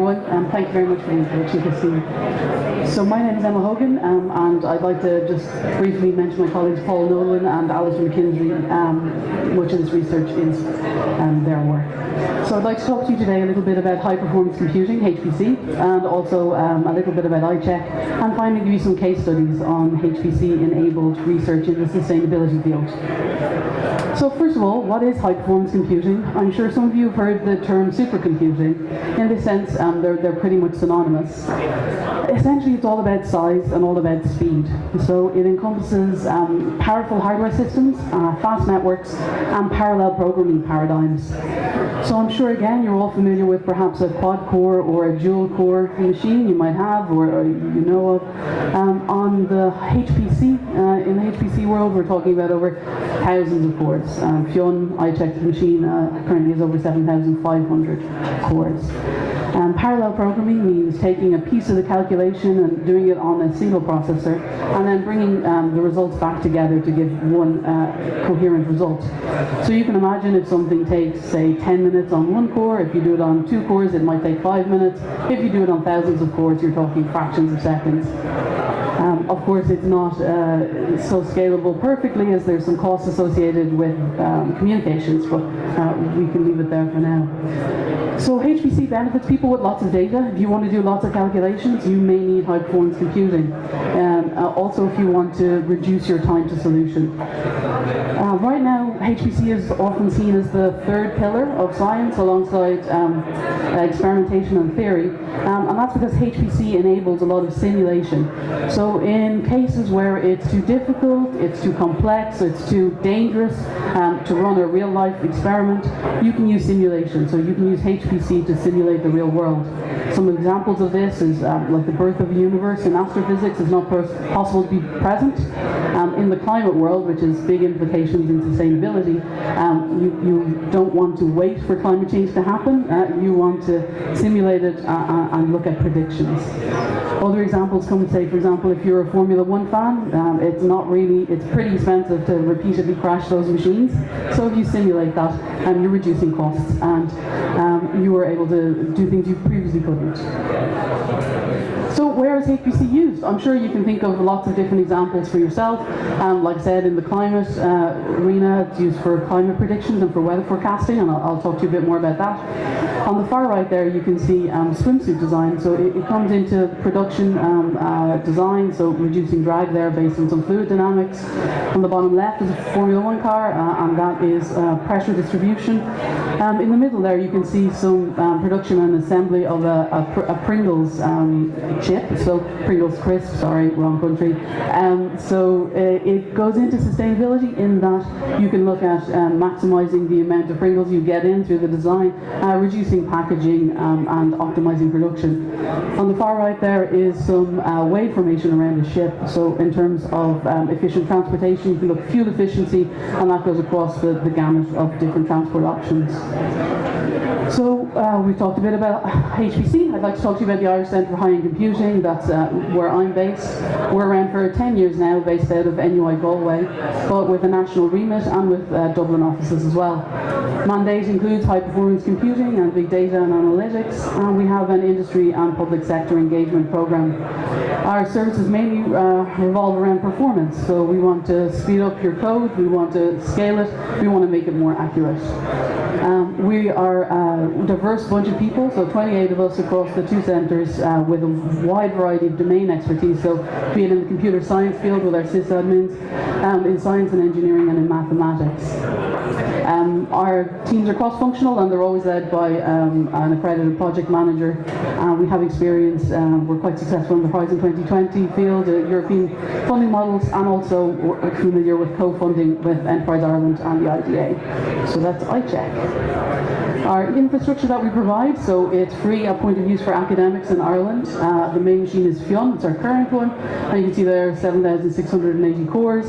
everyone, and thank you very much for the introduction, Christine. So my name is Emma Hogan, and I'd like to just briefly mention my colleagues Paul Nolan and Alistair McKinsey. Much of this research is their work. So I'd like to talk to you today a little bit about high performance computing, HPC, and also a little bit about ICHEC, and finally give you some case studies on HPC-enabled research in the sustainability field. So first of all, what is high performance computing? I'm sure some of you have heard the term supercomputing. In this sense, they're pretty much synonymous. Essentially, it's all about size and all about speed. So it encompasses powerful hardware systems, fast networks, and parallel programming paradigms. So I'm sure, again, you're all familiar with perhaps a quad-core or a dual-core machine you might have or you know of. On the HPC, in the HPC world, we're talking about over thousands of cores. Fionn, ICHEC's machine, currently has over 7,500 cores. Parallel programming means taking a piece of the calculation and doing it on a single processor, and then bringing the results back together to give one coherent result. So you can imagine if something takes, say, 10 minutes on one core, if you do it on 2 cores, it might take 5 minutes. If you do it on thousands of cores, you're talking fractions of seconds. Of course, it's not so scalable perfectly, as there's some costs associated with communications, but we can leave it there for now. So HPC benefits people with lots of data. If you want to do lots of calculations, you may need high performance computing. Also, if you want to reduce your time to solution. Right now, HPC is often seen as the third pillar of science alongside experimentation and theory. And that's because HPC enables a lot of simulation. So in cases where it's too difficult, it's too complex, it's too dangerous to run a real-life experiment, you can use simulation. So you can use HPC to simulate the real world. Some examples of this is like the birth of the universe in astrophysics is not possible to be present. In the climate world, which has big implications in sustainability, you don't want to wait for climate change to happen. You want to simulate it and look at predictions. Other examples come, say, for example, if you're a Formula 1 fan, it's pretty expensive to repeatedly crash those machines. So if you simulate that, you're reducing costs, and you are able to do things you previously couldn't. So where is HPC used? I'm sure you can think of lots of different examples for yourself. Like I said, in the climate arena, it's used for climate predictions and for weather forecasting, and I'll talk to you a bit more about that. On the far right there, you can see swimsuit design. So it comes into production design, so reducing drag there based on some fluid dynamics. On the bottom left is a Formula 1 car, and that is pressure distribution. In the middle there, you can see some production and assembly of a Pringles chip, so Pringles crisp, sorry, wrong country. So it goes into sustainability in that you can look at maximizing the amount of Pringles you get in through the design, reducing packaging and optimizing production. On the far right there is some wave formation around the ship, so in terms of efficient transportation, you can look at fuel efficiency, and that goes across the gamut of different transport options. So we've talked a bit about HPC. I'd like to talk to you about the Irish Centre for High-End Computing. That's where I'm based. We're around for 10 years now, based out of NUI Galway, but with a national remit and with Dublin offices as well. Mandate includes high-performance computing and big data and analytics, and we have an industry and public sector engagement program. Our services mainly revolve around performance, so we want to speed up your code, we want to scale it, we want to make it more accurate. We are a diverse bunch of people, so 28 of us across the 2 centres with a wide variety of domain expertise, so be it in the computer science field with our sysadmins, in science and engineering, and in mathematics. Our teams are cross-functional, and they're always led by an accredited project manager. We have experience, we're quite successful in the Horizon 2020 field, European funding models, and also we're familiar with co-funding with Enterprise Ireland and the IDA. So that's ICHEC. Our infrastructure that we provide, so it's free at point of use for academics in Ireland. The main machine is Fionn, it's our current one, and you can see there 7,680 cores,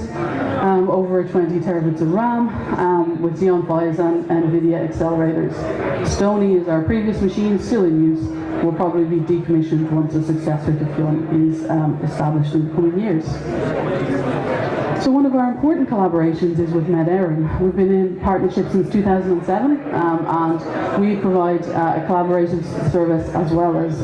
over 20 terabits of RAM, with Xeon Phis and NVIDIA accelerators. Stony is our previous machine, still in use, will probably be decommissioned once a successor to Fionn is established in the coming years. So one of our important collaborations is with Met Eir. We've been in partnership since 2007, and we provide a collaborative service as well as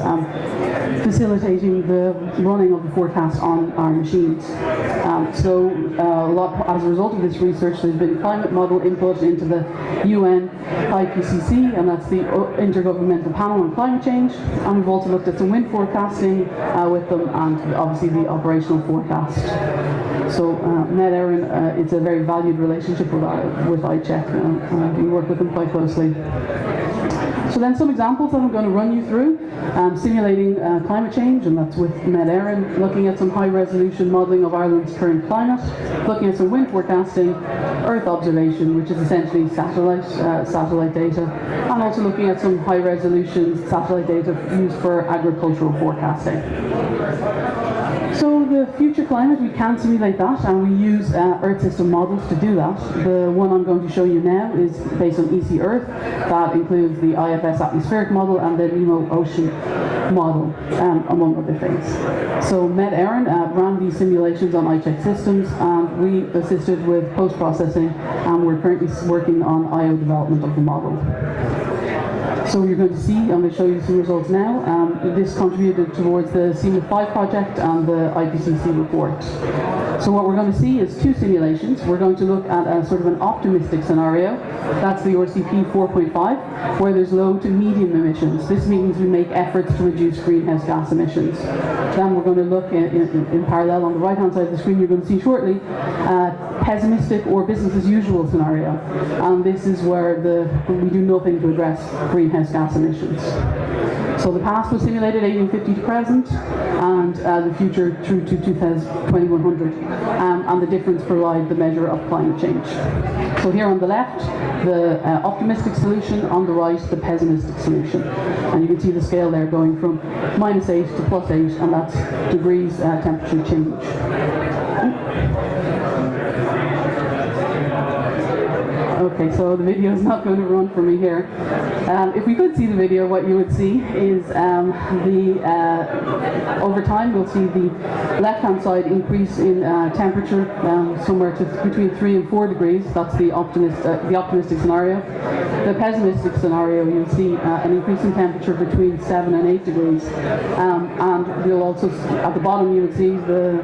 facilitating the running of the forecast on our machines. As a result of this research, there's been climate model input into the UN IPCC, and that's the Intergovernmental Panel on Climate Change, and we've also looked at some wind forecasting with them, and obviously the operational forecast. So Met Eir, it's a very valued relationship with ICHEC. We work with them quite closely. So then some examples that I'm going to run you through. Simulating climate change, and that's with Met Eir, looking at some high-resolution modelling of Ireland's current climate, looking at some wind forecasting, Earth observation, which is essentially satellite data, and also looking at some high-resolution satellite data used for agricultural forecasting. So the future climate, we can simulate that, and we use Earth system models to do that. The one I'm going to show you now is based on EC Earth. That includes the IFS atmospheric model and the NEMO ocean model, among other things. So Met Eir ran these simulations on ICHEC systems, and we assisted with post-processing, and we're currently working on IO development of the model. So you're going to see, I'm going to show you some results now. This contributed towards the CMIP5 project and the IPCC report. So what we're going to see is two simulations. We're going to look at a sort of an optimistic scenario. That's the RCP 4.5, where there's low to medium emissions. This means we make efforts to reduce greenhouse gas emissions. Then we're going to look in parallel on the right-hand side of the screen, you're going to see shortly, pessimistic or business as usual scenario. And this is where we do nothing to address greenhouse gas emissions. So the past was simulated 1850 to present, and the future through to 2100. And the difference provide the measure of climate change. So here on the left, the optimistic solution, on the right, the pessimistic solution. And you can see the scale there going from -8 to +8, and that's degrees temperature change. Okay, so the video is not going to run for me here. If we could see the video, what you would see is over time we'll see the left-hand side increase in temperature somewhere to between 3 and 4 degrees. That's the optimistic scenario. The pessimistic scenario, you'll see an increase in temperature between 7 and 8 degrees. And you'll also, at the bottom, you would see the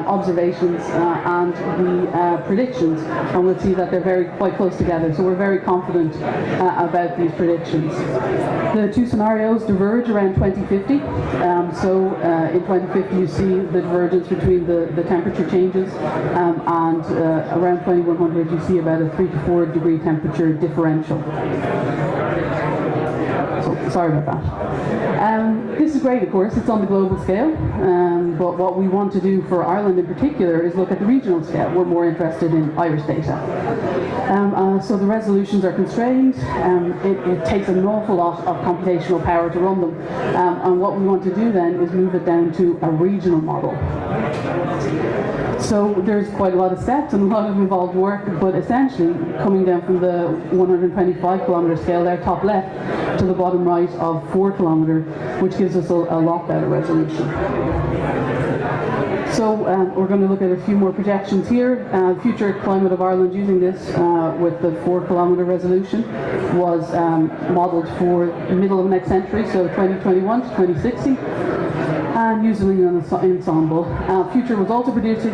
observations and the predictions, and we'll see that they're quite close together, so we're very confident about these predictions. The two scenarios diverge around 2050, in 2050 you see the divergence between the temperature changes, and around 2100 you see about a 3 to 4 degree temperature differential. So, sorry about that. This is great, of course, it's on the global scale, but what we want to do for Ireland in particular is look at the regional scale. We're more interested in Irish data. So the resolutions are constrained. It takes an awful lot of computational power to run them, and what we want to do then is move it down to a regional model. So there's quite a lot of steps and a lot of involved work, but essentially coming down from the 125 kilometre scale there, top left, to the bottom right of 4 kilometre, which gives us a lot better resolution. So we're going to look at a few more projections here. Future climate of Ireland using this with the 4 kilometre resolution was modelled for the middle of next century, so 2021 to 2060. And using an ensemble. Future was also produced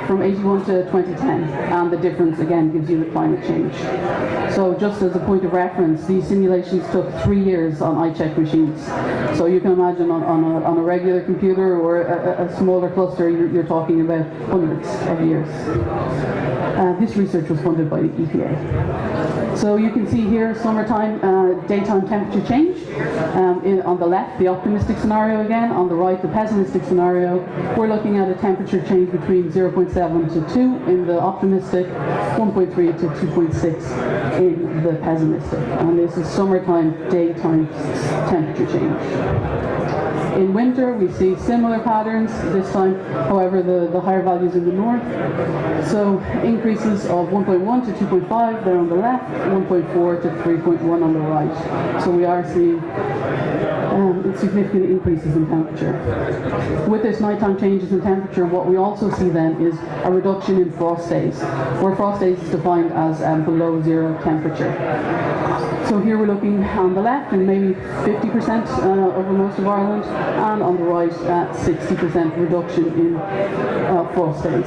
from 81 to 2010, and the difference again gives you the climate change. So just as a point of reference, these simulations took 3 years on ICHEC machines. So you can imagine on a regular computer or a smaller cluster, you're talking about hundreds of years. This research was funded by the EPA. So you can see here summertime daytime temperature change. On the left, the optimistic scenario again. On the right, the pessimistic scenario. We're looking at a temperature change between 0.7 to 2 in the optimistic, 1.3 to 2.6 in the pessimistic. And this is summertime daytime temperature change. In winter, we see similar patterns, this time, however, the higher values in the north. So increases of 1.1 to 2.5 there on the left, 1.4 to 3.1 on the right. So we are seeing significant increases in temperature. With this nighttime changes in temperature, what we also see then is a reduction in frost days, where frost days is defined as below zero temperature. So here we're looking on the left, and maybe 50% over most of Ireland, and on the right, 60% reduction in frost days.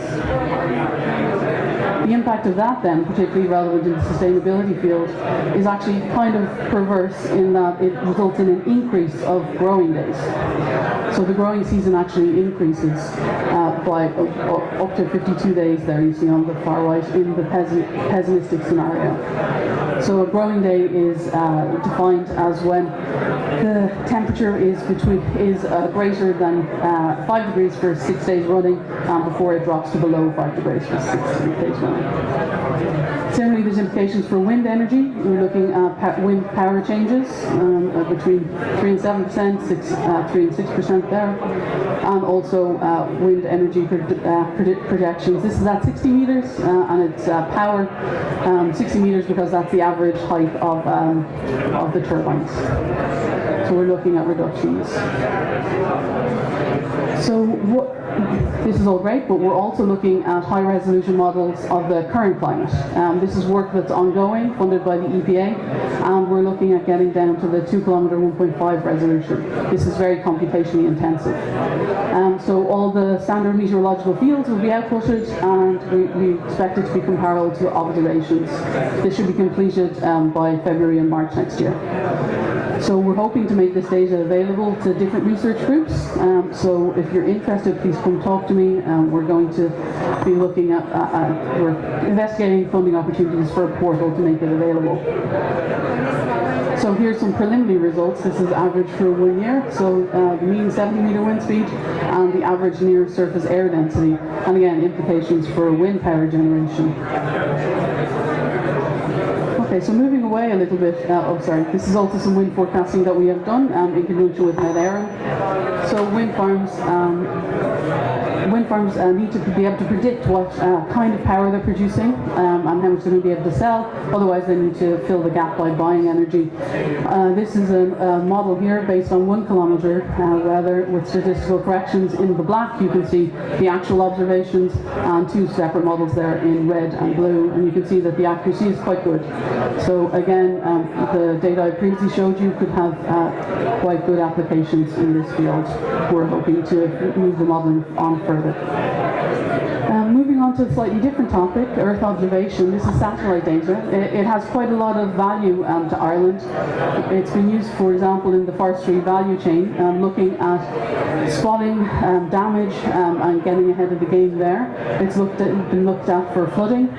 The impact of that then, particularly relevant in the sustainability field, is actually kind of perverse in that it results in an increase of growing days. So the growing season actually increases by up to 52 days there, you see on the far right, in the pessimistic scenario. So a growing day is defined as when the temperature is greater than 5 degrees for 6 days running, before it drops to below 5 degrees for 6 days running. Similarly, there's implications for wind energy. We're looking at wind power changes between 3 and 7%, 3 and 6% there, and also wind energy projections. This is at 60 meters, and it's power 60 meters because that's the average height of the turbines. So we're looking at reductions. So this is all great, but we're also looking at high-resolution models of the current climate. This is work that's ongoing, funded by the EPA, and we're looking at getting down to the 2 kilometre 1.5 resolution. This is very computationally intensive. So all the standard meteorological fields will be outputted, and we expect it to be comparable to observations. This should be completed by February and March next year. So we're hoping to make this data available to different research groups. So if you're interested, please come talk to me. We're going to be looking at, we're investigating funding opportunities for a portal to make it available. So here's some preliminary results. This is average for 1 year. So the mean 70-meter wind speed and the average near surface air density. And again, implications for wind power generation. Okay, so moving away a little bit, this is also some wind forecasting that we have done in conjunction with Met Eir. So wind farms need to be able to predict what kind of power they're producing and how much they're going to be able to sell. Otherwise, they need to fill the gap by buying energy. This is a model here based on 1 kilometre weather with statistical corrections. In the black, you can see the actual observations, and 2 separate models there in red and blue, and you can see that the accuracy is quite good. So again, the data I previously showed you could have quite good applications in this field. We're hoping to move the modelling on further. Moving on to a slightly different topic, Earth observation. This is satellite data. It has quite a lot of value to Ireland. It's been used, for example, in the forestry value chain, looking at spotting damage and getting ahead of the game there. It's been looked at for flooding,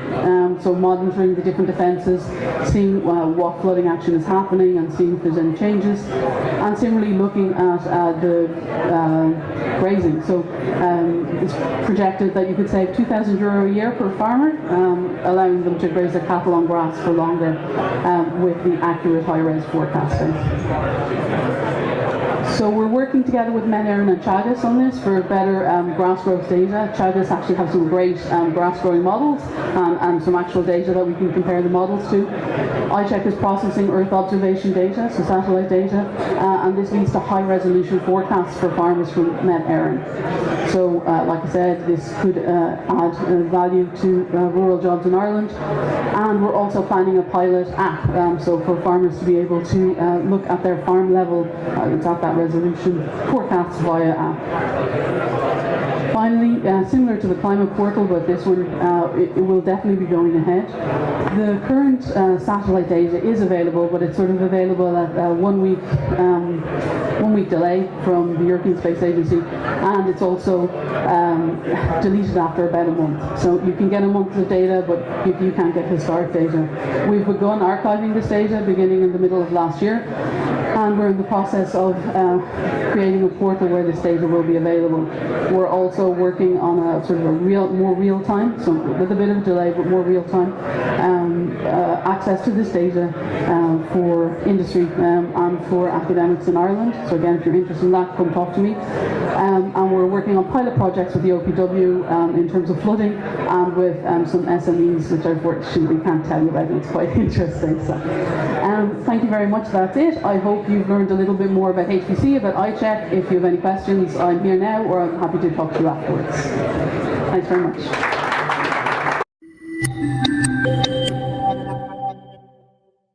so monitoring the different defences, seeing what flooding action is happening and seeing if there's any changes, and similarly looking at the grazing. So it's projected that you could save €2,000 a year per farmer, allowing them to graze their cattle on grass for longer with the accurate high-res forecasting. So we're working together with Met Eir and Teagasc on this for better grass growth data. Teagasc actually have some great grass growing models and some actual data that we can compare the models to. ICHEC is processing Earth observation data, so satellite data, and this leads to high resolution forecasts for farmers from Met Eir. So like I said, this could add value to rural jobs in Ireland, and we're also planning a pilot app, so for farmers to be able to look at their farm level, it's at that resolution, forecasts via app. Finally, similar to the climate portal, but this one it will definitely be going ahead. The current satellite data is available, but it's sort of available at 1 week delay from the European Space Agency, and it's also deleted after about a month. So you can get a month of data, but you can't get historic data. We've begun archiving this data beginning in the middle of last year, and we're in the process of creating a portal where this data will be available. We're also working on a sort of more real-time, so with a bit of a delay, but more real-time access to this data for industry and for academics in Ireland. So again, if you're interested in that, come talk to me. And we're working on pilot projects with the OPW in terms of flooding and with some SMEs, which I've worked, we can't tell you about, and it's quite interesting. So thank you very much, that's it. I hope you've learned a little bit more about HPC, about ICHEC. If you have any questions, I'm here now, or I'm happy to talk to you afterwards. Thanks very much.